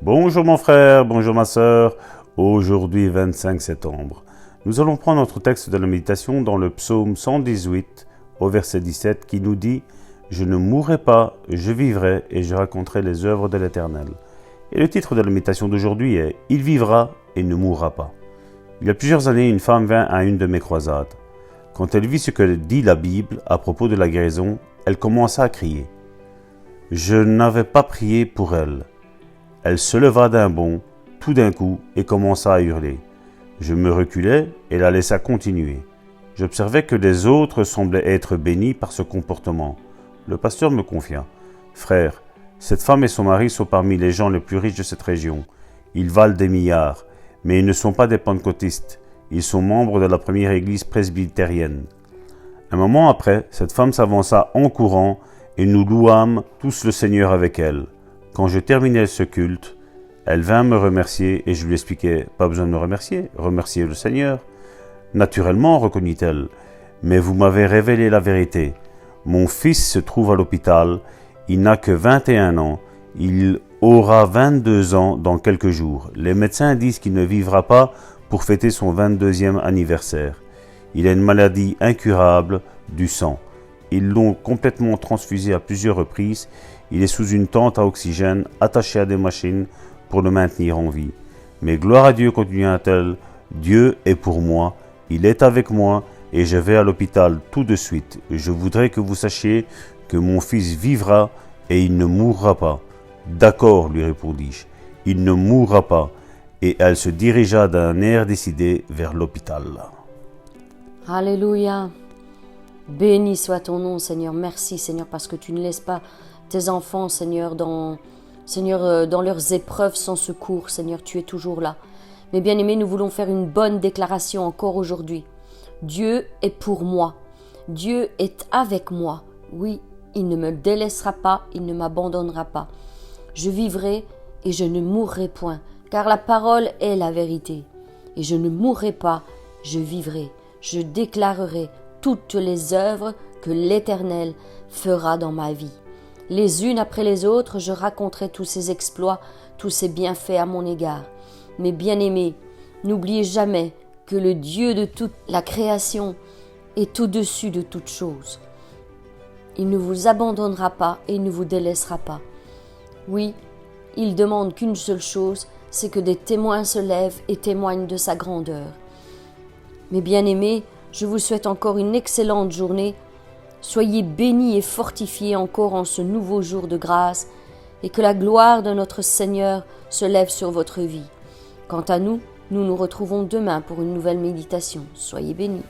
Bonjour mon frère, bonjour ma sœur. Aujourd'hui 25 septembre. Nous allons prendre notre texte de la méditation dans le psaume 118 au verset 17 qui nous dit « Je ne mourrai pas, je vivrai et je raconterai les œuvres de l'Éternel ». Et le titre de la méditation d'aujourd'hui est « Il vivra et ne mourra pas ». Il y a plusieurs années, une femme vint à une de mes croisades. Quand elle vit ce que dit la Bible à propos de la guérison, elle commença à crier. Je n'avais pas prié pour elle. Elle se leva d'un bond, tout d'un coup, et commença à hurler. Je me reculai et la laissa continuer. J'observais que les autres semblaient être bénis par ce comportement. Le pasteur me confia. « Frère, cette femme et son mari sont parmi les gens les plus riches de cette région. Ils valent des milliards, mais ils ne sont pas des pentecôtistes. Ils sont membres de la première église presbytérienne. » Un moment après, cette femme s'avança en courant et nous louâmes tous le Seigneur avec elle. Quand je terminai ce culte, elle vint me remercier et je lui expliquai « Pas besoin de me remercier, remerciez le Seigneur. » Naturellement, reconnut-elle, mais vous m'avez révélé la vérité. Mon fils se trouve à l'hôpital, il n'a que 21 ans, il aura 22 ans dans quelques jours. Les médecins disent qu'il ne vivra pas pour fêter son 22e anniversaire. Il a une maladie incurable du sang. Ils l'ont complètement transfusé à plusieurs reprises. Il est sous une tente à oxygène, attaché à des machines pour le maintenir en vie. Mais gloire à Dieu, continua-t-elle, Dieu est pour moi, il est avec moi et je vais à l'hôpital tout de suite. Je voudrais que vous sachiez que mon fils vivra et il ne mourra pas. D'accord, lui répondis-je, il ne mourra pas. Et elle se dirigea d'un air décidé vers l'hôpital. Alléluia. Béni soit ton nom, Seigneur. Merci, Seigneur, parce que tu ne laisses pas tes enfants, Seigneur, dans leurs épreuves sans secours. Seigneur, tu es toujours là. Mais bien aimés, nous voulons faire une bonne déclaration encore aujourd'hui. Dieu est pour moi. Dieu est avec moi. Oui, il ne me délaissera pas, il ne m'abandonnera pas. Je vivrai et je ne mourrai point, car la parole est la vérité. Et je ne mourrai pas, je vivrai. Je déclarerai toutes les œuvres que l'Éternel fera dans ma vie. Les unes après les autres, je raconterai tous ses exploits, tous ses bienfaits à mon égard. Mais bien-aimés, n'oubliez jamais que le Dieu de toute la création est au-dessus de toutes choses. Il ne vous abandonnera pas et il ne vous délaissera pas. Oui, il demande qu'une seule chose, c'est que des témoins se lèvent et témoignent de sa grandeur. Mes bien-aimés, je vous souhaite encore une excellente journée. Soyez bénis et fortifiés encore en ce nouveau jour de grâce et que la gloire de notre Seigneur se lève sur votre vie. Quant à nous, nous nous retrouvons demain pour une nouvelle méditation. Soyez bénis.